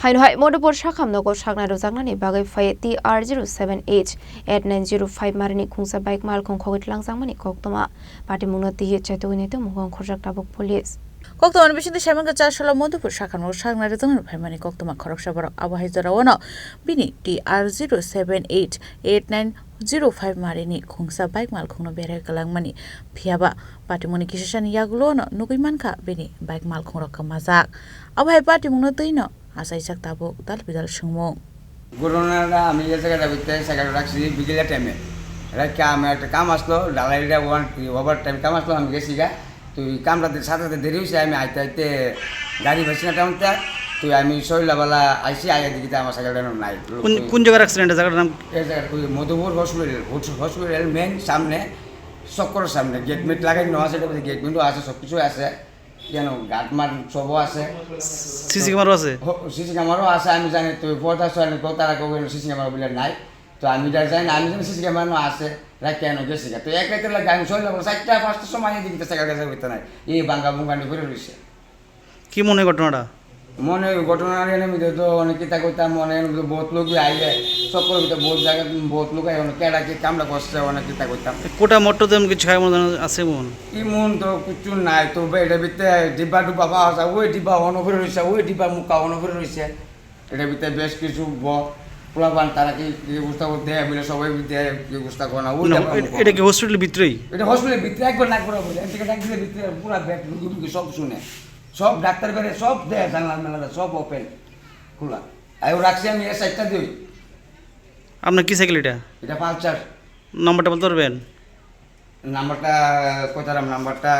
Hainhai Modapur Shakam no go Shagna Rosanani Bagay Fay TR07H8905 Marini Kungsa Bike Malkong Kogit Langsamani Koktoma Patimuno Ti Chetuinito Mugon Kojak Tabuk Police. Koktoman bisinde Shamanga Chashala Modapur Shakam no Shagna Rezan Pemani Koktoma Korokshaba Abahizarawana Bini TR07H8905 Marini Kungsa Bike Malkong Bere Kalangmani Piaba Patimoni Kishan Yagulono Nugimanka Bini Bike Malkong Rokamazak Abhay Patimuno Tino Asai Saktabuk Dal Bidal Shumo Gurunara আমি এই জায়গাটা ভিতরে cycle রাখছি বিকেলের টাইমে রাখা আমার একটা কাম আসলো ডালাইটা ওভার টাইম কাম আসলো আমি গেছি গা তুই কামটাতে সাথে দেরি হয়েছে আমি আইতে আইতে গাড়ি পাইছি না টাউনটা তুই আমি শৈলাবেলা আইসি আগে দিকে আমার সাইকেলটা নাই কোন জায়গার অ্যাক্সিডেন্ট জায়গাটার নাম এই জায়গাটা মধুপুর হসপিটাল মেন সামনে চক্করের সামনে গেট মেট লাগানো আছে গেট মেটও আছে সব কিছু আছে কেন গাটমার সবও আছে সিসি ক্যামেরাও আছে সিসি ক্যামেরাও আছে আমি জানি তুই পড়তা শোনে তারা কেউ সিসি ক্যামেরা বলে নাই তো আমি যা জানি আমি জানি সিসি ক্যামেরা আছে রাখ কেন গেছি তো এক রাতের লাগে আমি শোনলাম 4টা 5টার সময় দিকে সাইকেল গাছে হইতে নাই এই বাঙ্গা বুঙ্গানি করে রয়েছে কি মনে হয় ঘটনাটা মনে ঘটনার এনে মধ্যে তো অনেক কিতা করতাম মনে বহুত লোক আইলে সকল ভিতরে বহুত জায়গা বহুত লোক আই কেডা কি কামটা করছে অনেক কিতা করতাম কোটা মোটর তেমন কিছু খায় মনে আছে মন কি মন তো কিছু নাই তো এটার ভিতরে ডিব্বা ডুব্বা পাওয়া যায় ওই ডিব্বা অনভরে রয়েছে ওই ডিব্বা মুখা অনভরে রয়েছে এটার ভিতরে বেশ কিছু পোলাপান তারা কি ব্যবস্থা করতে বলে সবাই ব্যবস্থা করে না এটা কি হসপিটালের ভিতরেই এটা হসপিটালের ভিতরে একবার নাক করা বলে এদিকে ডাক দিলে ভিতরে পুরা ব্যাগ রুগী সব শুনে সব ডাক্তার বেড়ে সব দেয় জানলা মেলা সব ওপেন খোলা আর রাখছি আমি এই সাইডটা দিই আপনার কি সাইকেল এটা পালসার নাম্বারটা বলতে পারবেন নাম্বারটা কোথায় নাম্বারটা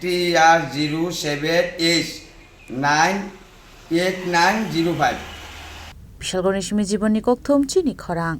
TR07H98905 বিশাল গণেশ জীবনী কোকথম চিনি খরাং